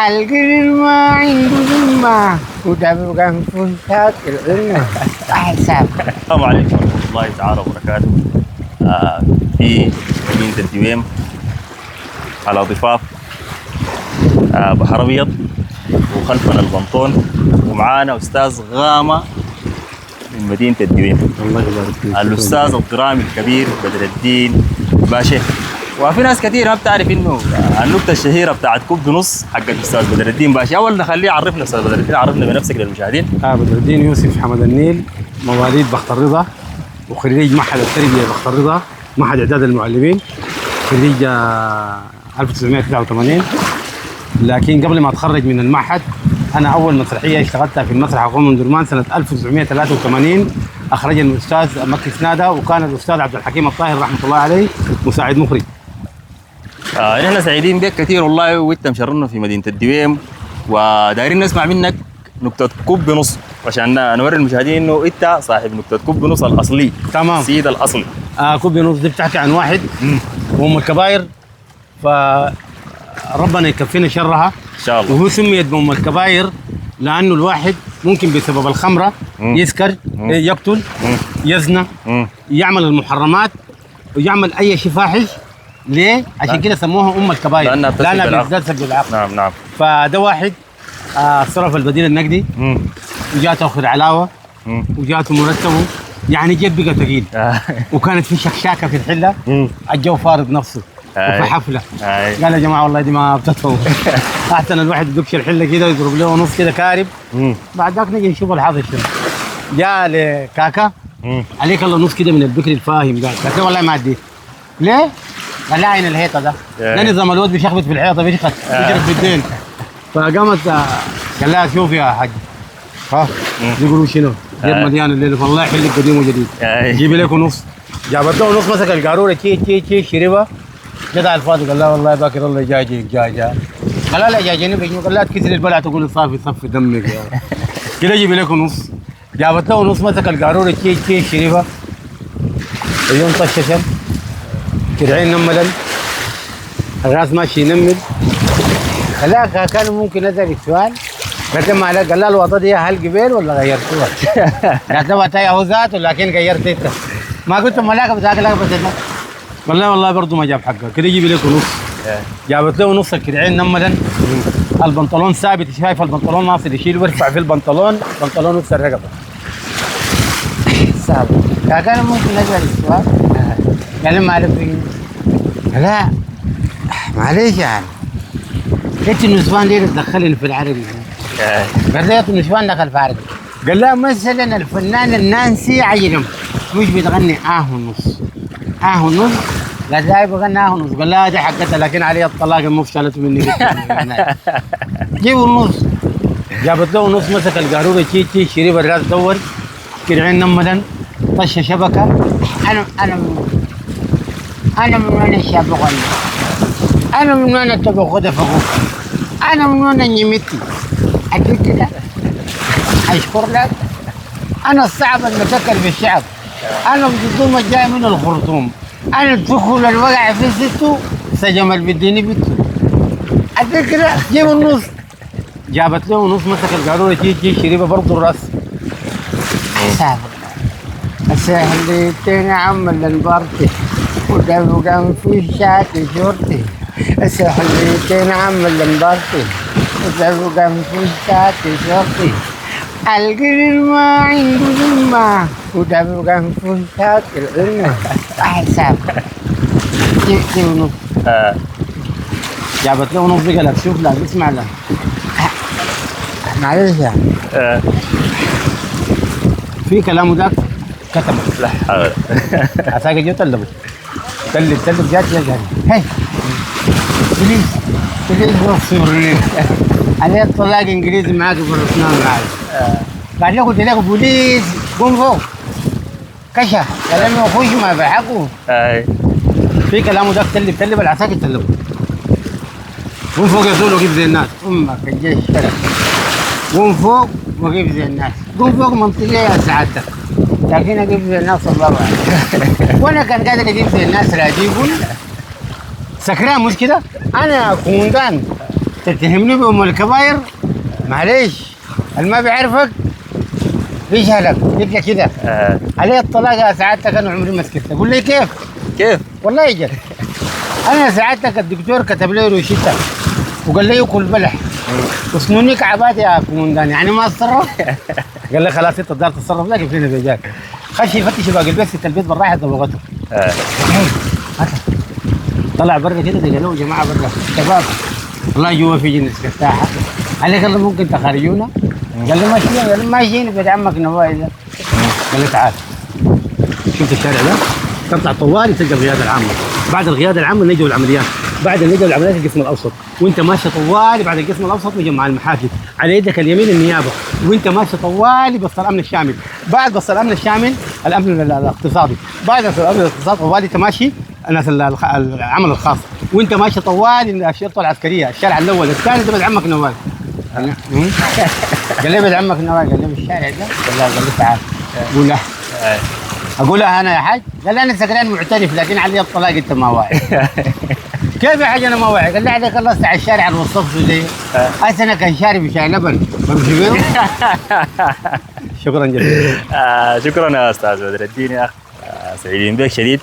القرد ما عنده ذمة وتبقى في شاكل علمه أحسن. السلام عليكم ورحمة الله تعالى وبركاته. في مدينة الدويم على ضفاف بحر أبيض، وخلفنا البنطون، ومعانا أستاذ غامة من مدينة الدويم. الله يبارك فيك. الأستاذ الدرامي الكبير بدر الدين باشا. وفي ناس كثير ما بتعرف انه النكته الشهيره بتاعت كوب بنص حق الاستاذ بدر الدين باشا. اول نخليه يعرفنا استاذ بدر الدين، عرفنا بنفسك للمشاهدين. بدر الدين يوسف حمد النيل، مواليد بخت الرضا، وخريج معهد التربيه بخت الرضا، معهد اعداد المعلمين، خريج 1989. لكن قبل ما اتخرج من المعهد، انا اول مسرحيه اشتغلتها في المسرح القومي من درمان سنه 1983 اخرجني الاستاذ مكي سناده، وكان الاستاذ عبد الحكيم الطاهر رحمه الله عليه مساعد مخرج. نحن سعيدين بك كثير والله، وانت مشرفنا في مدينه الدويم، ودايرين نسمع منك نكته كوب بنص عشان نوري المشاهدين انه انت صاحب نكته كوب بنص الاصلي. تمام. السيد الاصلي. كوب بنص دي بتحكي عن واحد وام الكباير، فربنا يكفينا شرها ان شاء الله. وهو سميت بام الكباير لانه الواحد ممكن بسبب الخمره يسكر، يقتل، يزنى، يعمل المحرمات ويعمل اي شيء فاحش. ليه؟ عشان كده سموها ام الكباير لانها بتتسبب بالعقل. نعم نعم. فده واحد صرف البديل النقدي، وجاته اخذ علاوه، وجاته مرتبه، يعني جيب بقى ثقيل. وكانت في شكشاكه في الحله، الجو فارض نفسه وفي حفله. قال يا جماعه والله دي ما بتتفوق. احسن الواحد يدكش الحله كده ويضرب له نص كده كارب، بعد ذاك نجي نشوف الحظ شنو. جاء لكاكا، عليك الله نص كده من البكري الفاهم. قال كاكا والله ما اديك. ليه؟ قال لا عين الحيطه ده نظام الواد بيشخبط في الحيطه، بيشخط في الدين. فقامت قال لها شوف يا حاج، يقولوا شنو؟ جيب مليان الليل، فالله يحلك قديم وجديد. جيبي لكم نص. جابت له نص، مسك القاروره تي شربها، جت على الفاضي. قال لا والله باكر الله جاي. قال لا جايني بيجي. قال لا تكسر البلع تقول صافي صفي دمك كده جيبي لكم نص. جابت له نص، مسك القاروره تي شربها، اليوم طششت، كرعين نملا، الراس ماشي ينمل. لا كان ممكن اسالك سؤال؟ قلت ما عليك. قال لا الوطه دي هل قبيل ولا غيرتوها؟ قلت له تاي هو ذاته لكن غيرت انت. ما قلت ملاك بتاكل لك بس ده. قال لا والله برضه ما جاب حقه. كده يجيب لكم نص. جابت له نص الكرعين نملا، البنطلون ثابت، شايف البنطلون ناصر يشيل ويرفع في البنطلون نص الرقبه. ثابت. كان ممكن اسالك سؤال؟ قال ما اعرف. لا معليش يعني انت النسوان دي تدخلني في العربي. قال له النسوان دخل في عربي. قال لا مثلا الفنان النانسي عجلم مش بتغني ونص ونص. قال لا بغني ونص. قال لا دي حقتها لكن عليها الطلاق المفشلت مني. جيبوا النص. جابت له نص، مسك القاروره تي شريب الراس، دور كرعين نملا، طش شبكه. انا من وين الشاب غني؟ انا من وين انت باخذها فوق؟ انا من وين نيمتي؟ اكيد كده اشكر لك. انا الصعب المتكل في الشعب، انا الجدوم الجاي من الخرطوم، انا الدخول الوقع في سته سجم البديني بيته. اكيد كده جيب النص. جابت له نص، مسك القاروره تي شريبه برضه الراس. حساب السهلتين عمل البارتي ودبقا في شاتي شورتي. السهلتين عمل البارتي ودبقا في شاتي شورتي. القرد ما عنده ذمة ودبقا في شاتي العلمة حساب. جيب نص. جابت له نص. قال لك شوف لا اسمع لا معلش يعني في كلامه ذاك كتبه. لا حول. عساك جو تلبه تلب جات يا جاري. هي بليز وصورني. انا طلاق انجليزي معاك في الاسنان معاك. قال له قلت لك بوليس قوم فوق كشف. قال له اخوي ما بحقه. في كلامه ذاك تلب العساك تلبه. قوم فوق يا زول وقف زي الناس. امك الجيش شرف. قوم فوق وقف زي الناس. قوم فوق منطقيه يا سعادتك، لكن اجيب زي الناس الله اعلم. وانا كان قادر اجيب زي الناس راجيبون سكران مش كده. انا كوندان تتهمني بأم الكباير؟ معليش، اللي ما بيعرفك بيجهلك، يبقى كده. عليه الطلاق سعادتك انا عمري ما سكت. اقول لي كيف؟ كيف؟ والله يجل. انا سعادتك الدكتور كتب لي روشته وقال لي كل بلح وسنوني كعبات يا كومندان، يعني ما اتصرف. قال لي خلاص انت تقدر تتصرف لك فينا بيجاك. خش يفتش باقي البيت، ست البيت بالراحه ضبطته. طلع برا كده قال له جماعه برا شباب والله جوا في جنس كفتاحه. قال لي ممكن تخرجونا؟ قال لي ماشي. قال لي ماشيين بيت عمك نوايا ده. قال لي تعال شفت الشارع ده؟ تطلع طوالي تلقى القياده العامه، بعد القياده العامه نجوا العمليات، بعد النجوا العمليات القسم الاوسط، وانت ماشي طوالي بعد القسم الاوسط نجي مع المحاكم، على يدك اليمين النيابه، وانت ماشي طوالي بسط الامن الشامل، بعد بسط الامن الشامل الامن الاقتصادي، بعد بسط الامن الاقتصادي طوالي انت ماشي الناس العمل الخاص، وانت ماشي طوالي الشرطه العسكريه، الشارع الاول الثاني ده بيت عمك نوال. قال لي بيت عمك نوال، قال لي بالشارع ده؟ قال لي تعال. قول له اقول لها انا يا حاج؟ قال لي انا سكران معترف لكن علي الطلاق انت ما واعي. كيف يا حاج انا ما واعي؟ قال لي عليك الله على الشارع اللي وصفته لي. هسه انا كان شارب شاي لبن بمشي بيه. شكرا جزيلا. شكرا يا استاذ بدر الدين يا اخ. سعيدين بك شديد